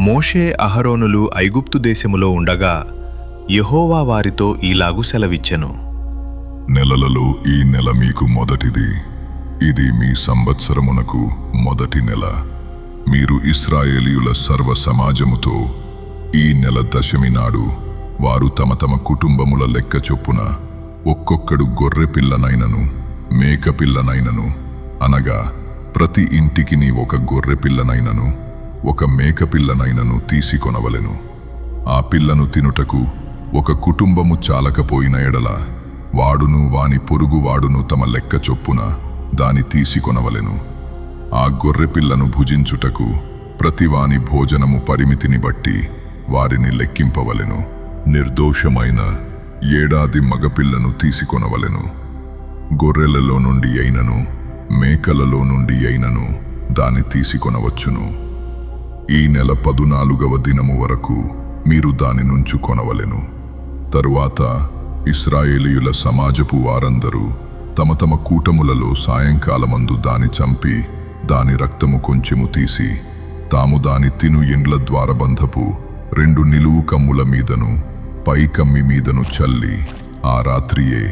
మోషే అహరోనులు ఐగుప్తు దేశములో ఉండగా యెహోవా వారితో ఈలాగు సెలవిచ్చెను. నెలలలో ఈ నెల మీకు మొదటిది. ఇది మీ సంవత్సరమునకు మొదటి నెల. మీరు ఇశ్రాయేలీయుల సర్వ సమాజముతో ఈ నెల దశమి నాడు వారు తమ తమ కుటుంబముల లెక్క చొప్పున ఒక్కొక్కడు గొర్రె పిల్లనైనను మేక పిల్లనైనను, అనగా ప్రతి ఇంటికిని ఒక గొర్రె పిల్లనైనను ఒక మేక పిల్లనైనను తీసుకొనవలెను. ఆ పిల్లను తినుటకు ఒక కుటుంబము చాలకపోయిన ఎడల వాడును వాని పొరుగువాడును తమ లెక్క చొప్పున దాని తీసుకొనవలెను. ఆ గొర్రె పిల్లను భుజించుటకు ప్రతివాని భోజనము పరిమితిని బట్టి వారిని లెక్కింపవలెను. నిర్దోషమైన ఏడాది మగపిల్లను తీసుకొనవలెను. గొర్రెలలో నుండి అయినను మేకలలో నుండి అయినను దాని తీసుకొనవచ్చును. ఈ నెల 14వ దినము వరకు మీరు దాని నుంచుకొనవలెను. తరువాత ఇశ్రాయేలీయుల సమాజపు వారందరూ తమ తమ కూటములలో సాయంకాలమందు దాని చంపి దాని రక్తము కొంచెము తీసి తాము దాని తిను ఇండ్ల ద్వారబంధపు 2 నిలువు కమ్ముల మీదను పై కమ్మి మీదను చల్లి ఆ రాత్రియే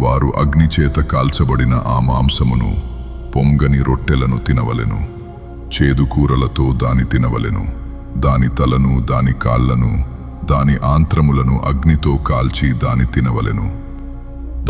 వారు అగ్నిచేత కాల్చబడిన ఆ మాంసమును పొంగని రొట్టెలను తినవలెను. చేదు కూరలతో దాని తినవలెను. దాని తలను దాని కాళ్లను దాని ఆంత్రములను అగ్నితో కాల్చి దాని తినవలెను.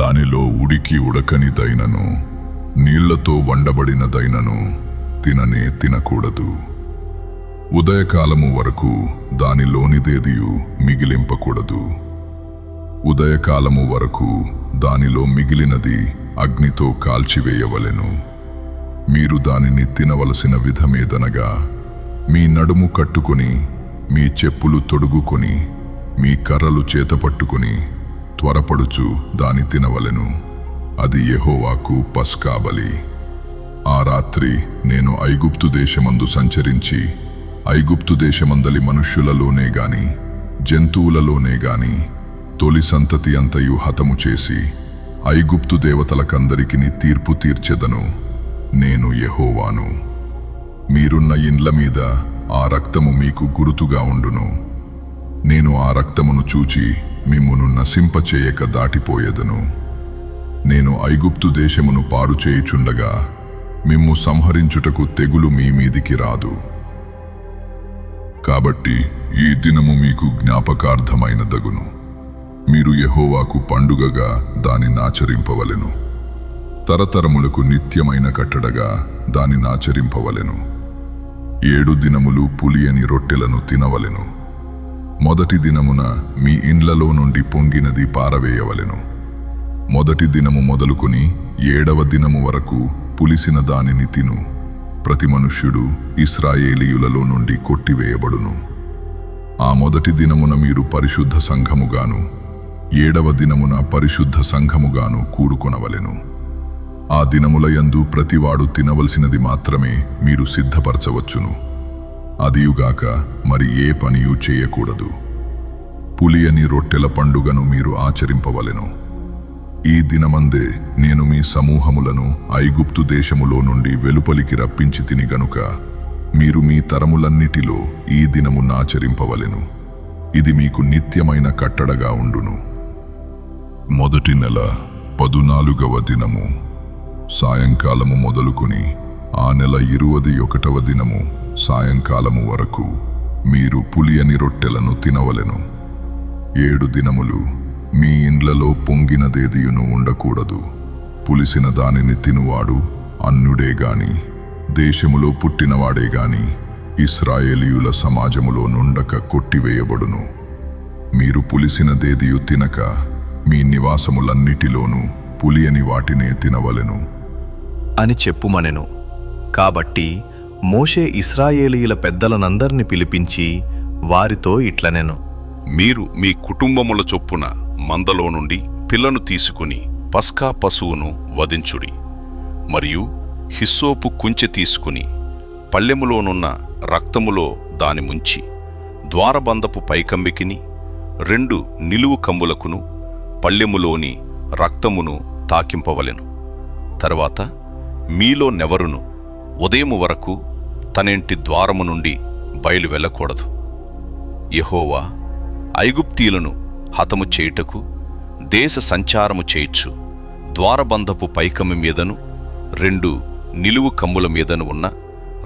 దానిలో ఉడికి ఉడకనిదైనను నీళ్లతో వండబడినదైనను తిననే తినకూడదు. ఉదయకాలము వరకు దానిలోనిదేదియు మిగిలింపకూడదు. ఉదయకాలము వరకు దానిలో మిగిలినది అగ్నితో కాల్చివేయవలెను. మీరు దానిని తినవలసిన విధమేదనగా మీ నడుము కట్టుకొని మీ చెప్పులు తొడుగుకొని మీ కర్రలు చేతపట్టుకొని త్వరపడుచు దాని తినవలెను. అది యెహోవాకు పస్కా బలి. ఆ రాత్రి నేను ఐగుప్తు దేశమందు సంచరించి ఐగుప్తు దేశమందలి మనుష్యులలోనే గాని జంతువులలోనే గాని తొలి సంతతి అంతయు హతము చేసి ఐగుప్తు దేవతలకందరికిని తీర్పు తీర్చెదను. నేను యెహోవాను. మీరున్న ఇండ్ల మీద ఆ రక్తము మీకు గురుతుగా ఉండును. నేను ఆ రక్తమును చూచి మిమ్మును నశింపచేయక దాటిపోయేదను. నేను ఐగుప్తు దేశమును పాడు చేయుచుండగా మిమ్ము సంహరించుటకు తెగులు మీ మీదికి రాదు. కాబట్టి ఈ దినము మీకు జ్ఞాపకార్థమైనదగును. మీరు యెహోవాకు పండుగగా దానినాచరింపవలెను. తరతరములకు నిత్యమైన కట్టడగా దానినాచరింపవలెను. 7 దినములు పులియని రొట్టెలను తినవలెను. మొదటి దినమున మీ ఇండ్లలో నుండి పొంగినది పారవేయవలెను. మొదటి దినము మొదలుకొని 7వ దినము వరకు పులిసిన దానిని తిను. ప్రతి మనుష్యుడు ఇశ్రాయేలీయులలో నుండి కొట్టివేయబడును. ఆ మొదటి దినమున మీరు పరిశుద్ధ సంఘముగాను 7వ దినమున పరిశుద్ధ సంఘముగాను కూడుకొనవలెను. ఆ దినములయందు ప్రతివాడు తినవలసినది మాత్రమే మీరు సిద్ధపరచవచ్చును. అదియుగాక మరి ఏ పనియూ చేయకూడదు. పులియని రొట్టెల పండుగను మీరు ఆచరింపవలెను. ఈ దినమందే నేను మీ సమూహములను ఐగుప్తు దేశములో నుండి వెలుపలికి రప్పించి తిని గనుక మీరు మీ తరములన్నిటిలో ఈ దినమునాచరింపవలెను. ఇది మీకు నిత్యమైన కట్టడగా ఉండును. మొదటి నెల 14వ దినము సాయంకాలము మొదలుకొని ఆ నెల 21వ దినము సాయంకాలము వరకు మీరు పులియని రొట్టెలను తినవలెను. 7 దినములు మీ ఇండ్లలో పొంగినదేదియును ఉండకూడదు. పులిసిన దానిని తినువాడు అన్యుడే గాని దేశములో పుట్టినవాడే గాని ఇశ్రాయేలీయుల సమాజములో నుండక కొట్టివేయబడును. మీరు పులిసినదేదియు తినక మీ నివాసములన్నిటిలోనూ పులియని వాటినే తినవలెను అని చెప్పుమనెను. కాబట్టి మోషే ఇశ్రాయేలీయుల పెద్దలనందర్ని పిలిపించి వారితో ఇట్లనెను. మీరు మీ కుటుంబముల చొప్పున మందలో నుండి పిల్లను తీసుకుని పస్కా పశువును వధించుడి. మరియు హిస్సోపు కుంచె తీసుకుని పళ్ళెములోనున్న రక్తములో దాని ముంచి ద్వారబంధపు పైకమ్మికిని 2 నిలువు కమ్ములకును పళ్ళెములోని రక్తమును తాకింపవలెను. తరువాత మీలో నెవరును ఉదయము వరకు తనింటి ద్వారము నుండి బయలు వెళ్ళకూడదు. యెహోవా ఐగుప్తీయులను హతము చేయుటకు దేశ సంచారము చేయుచు ద్వారబంధపు పైకమ్మి మీదను 2 నిలువు కమ్ముల మీదను ఉన్న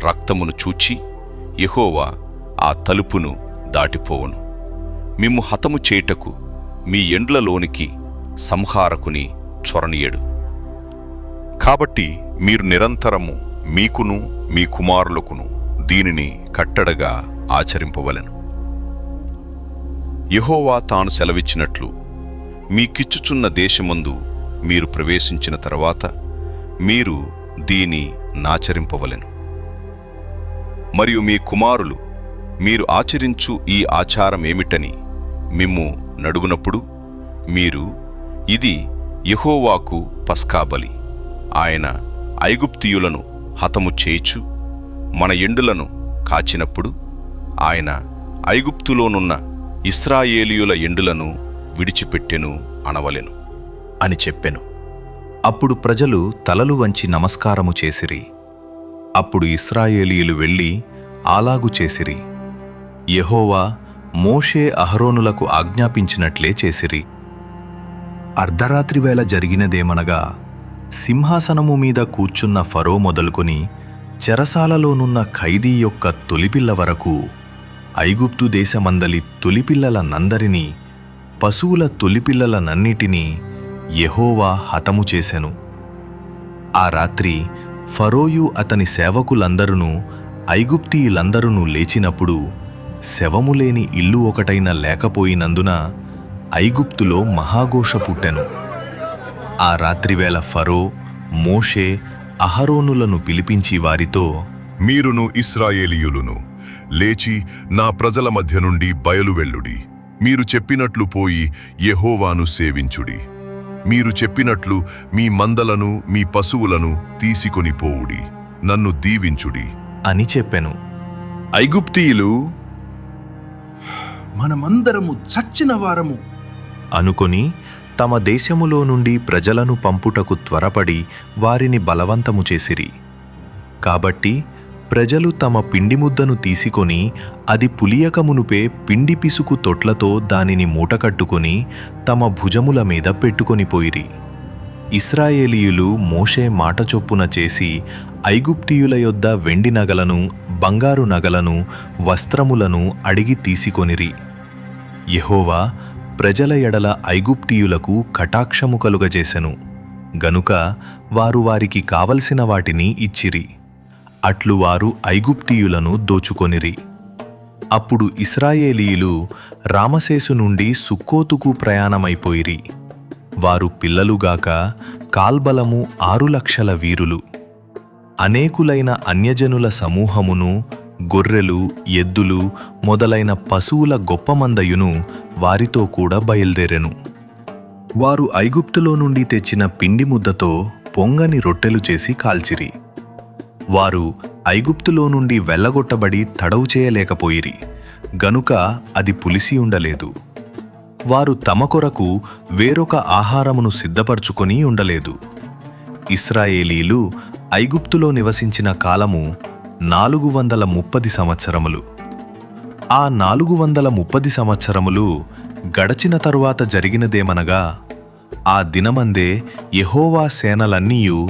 రక్తమును చూచి యెహోవా ఆ తలుపును దాటిపోవును. మిమ్ము హతము చేయుటకు మీ ఎండ్లలోనికి సంహారకుని చొరనీయడు. కాబట్టి మీరు నిరంతరము మీకును మీ కుమారులకును దీనిని కట్టడగా ఆచరింపవలెను. యెహోవా తాను సెలవిచ్చినట్లు మీకిచ్చుచున్న దేశమందు మీరు ప్రవేశించిన తరువాత మీరు దీని నాచరింపవలెను. మరియు మీ కుమారులు మీరు ఆచరించు ఈ ఆచారమేమిటని మిమ్ము నడుగునప్పుడు మీరు ఇది యెహోవాకు పస్కాబలి, ఆయన ఐగుప్తీయులను హతము చేయుచు మన ఎండులను కాచినప్పుడు ఆయన ఐగుప్తులోనున్న ఇశ్రాయేలీయుల ఎండులను విడిచిపెట్టెను అనవలెను అని చెప్పెను. అప్పుడు ప్రజలు తలలు వంచి నమస్కారము చేసిరి. అప్పుడు ఇశ్రాయేలీయులు వెళ్ళి అలాగు చేసిరి. యెహోవా మోషే అహరోనులకు ఆజ్ఞాపించినట్లే చేసిరి. అర్ధరాత్రి వేళ జరిగినదేమనగా, సింహాసనము మీద కూర్చున్న ఫరో మొదలుకొని చెరసాలలోనున్న ఖైదీ యొక్క తొలిపిల్ల వరకు ఐగుప్తు దేశమందలి తొలిపిల్లలనందరినీ, పశువుల తొలిపిల్లలనన్నిటినీ యెహోవా హతము చేసెను. ఆ రాత్రి ఫరోయు అతని సేవకులందరూ ఐగుప్తీయులందరూ లేచినప్పుడు శవములేని ఇల్లు ఒకటైనా లేకపోయినందున ఐగుప్తులో మహాఘోష పుట్టెను. ఆ రాత్రివేళ ఫరో మోషే అహరోనులను పిలిపించి వారితో, మీరును ఇశ్రాయేలీయులును లేచి నా ప్రజల మధ్య నుండి బయలువెళ్ళుడి. మీరు చెప్పినట్లు పోయి యెహోవాను సేవించుడి. మీరు చెప్పినట్లు మీ మందలను మీ పశువులను తీసుకొని పోవుడి. నన్ను దీవించుడి అని చెప్పెను. ఐగుప్తీయులు మనమందరము చచ్చిన వారము అనుకొని తమ దేశములో నుండి ప్రజలను పంపుటకు త్వరపడి వారిని బలవంతము చేసిరి. కాబట్టి ప్రజలు తమ పిండి ముద్దను తీసుకొని అది పులియకమునుపే పిండి పిసుకు తొట్లతో దానిని మూటకట్టుకొని తమ భుజముల మీద పెట్టుకొని పోయిరి. ఇశ్రాయేలీయులు మోషే మాట చొప్పున చేసి ఐగుప్తీయుల యొద్ద వెండి నగలను, బంగారు నగలను, వస్త్రములను అడిగి తీసుకొనిరి. యెహోవా ప్రజల ఎడల ఐగుప్తీయులకు కటాక్షము కలుగజేసెను గనుక వారు వారికి కావలసిన వాటిని ఇచ్చిరి. అట్లు వారు ఐగుప్తీయులను దోచుకొనిరి. అప్పుడు ఇశ్రాయేలీయులు రామసేసు నుండి సుక్కోతుకు ప్రయాణమైపోయిరి. వారు పిల్లలుగాక కాల్బలము 6,00,000 వీరులు. అనేకులైన అన్యజనుల సమూహమును, గొర్రెలు, ఎద్దులు మొదలైన పశువుల గొప్ప మందయును వారితో కూడా బయలుదేరెను. వారు ఐగుప్తులో నుండి తెచ్చిన పిండి ముద్దతో పొంగని రొట్టెలు చేసి కాల్చిరి. వారు ఐగుప్తులో నుండి వెళ్ళగొట్టబడి తడవు చేయలేకపోయిరి గనుక అది పులిసి ఉండలేదు. వారు తమ కొరకు వేరొక ఆహారమును సిద్ధపరచుకొని ఉండలేదు. ఇశ్రాయేలీలు ఐగుప్తులో నివసించిన కాలము 430 సంవత్సరములు. ఆ 430 సంవత్సరములు గడచిన తరువాత జరిగినదేమనగా, ఆ దినమందే యెహోవా సేనలన్నీయు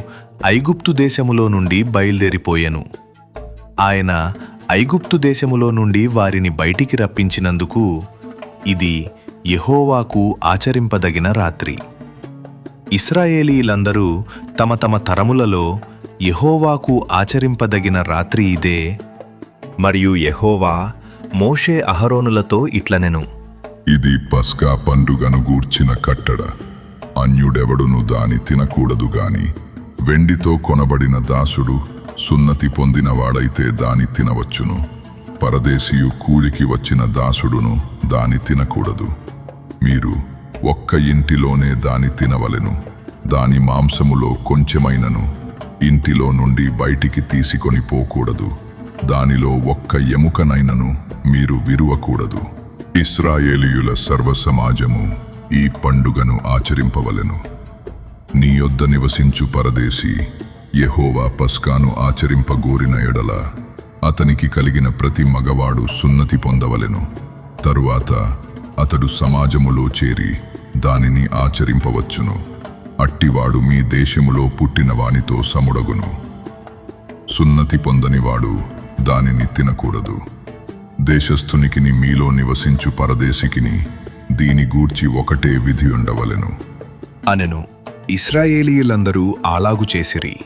ఐగుప్తు దేశములో నుండి బయలుదేరిపోయెను. ఆయన ఐగుప్తు దేశములో నుండి వారిని బయటికి రప్పించినందుకు ఇది యెహోవాకు ఆచరింపదగిన రాత్రి. ఇశ్రాయేలీలందరూ తమ తమ తరములలో యెహోవాకు ఆచరింపదగిన రాత్రి ఇదే. మరియు యెహోవా మోషే అహరోనులతో ఇట్లనెను, ఇది పస్కా పండుగను గూర్చిన కట్టడ. అన్యుడెవడును దాని తినకూడదు గాని వెండితో కొనబడిన దాసుడు సున్నతి పొందినవాడైతే దాని తినవచ్చును. పరదేశీయు కూలికి వచ్చిన దాసుడును దాని తినకూడదు. మీరు ఒక్క ఇంటిలోనే దాని తినవలెను. దాని మాంసములో కొంచెమైనను ఇంటిలో నుండి బయటికి తీసుకొని పోకూడదు. దానిలో ఒక్క ఎముకనైనను మీరు విరువకూడదు. ఇశ్రాయేలీయుల సర్వసమాజము ఈ పండుగను ఆచరింపవలెను. నీ యొద్ద నివసించు పరదేశీ యెహోవా పస్కాను ఆచరింపగోరిన ఎడల అతనికి కలిగిన ప్రతి మగవాడు సున్నతి పొందవలెను. తరువాత అతడు సమాజములో చేరి దానిని ఆచరింపవచ్చును. అట్టివాడు మీ దేశములో పుట్టిన వానితో సముడగును. సున్నతి పొందనివాడు దానిని తినకూడదు. దేశస్థునికిని మీలో నివసించు పరదేశికిని దీని గూర్చి ఒకటే విధి ఉండవలెను అనెను. ఇశ్రాయేలీయులందరూ అలాగు చేసిరి.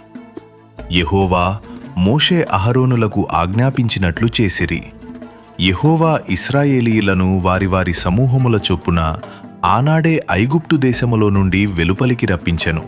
యెహోవా మోషే అహరోనులకు ఆజ్ఞాపించినట్లు చేసిరి. యెహోవా ఇశ్రాయేలీయులను వారి వారి సమూహముల చొప్పున ఆనాడే ఐగుప్తు దేశములో నుండి వెలుపలికి రప్పించెను.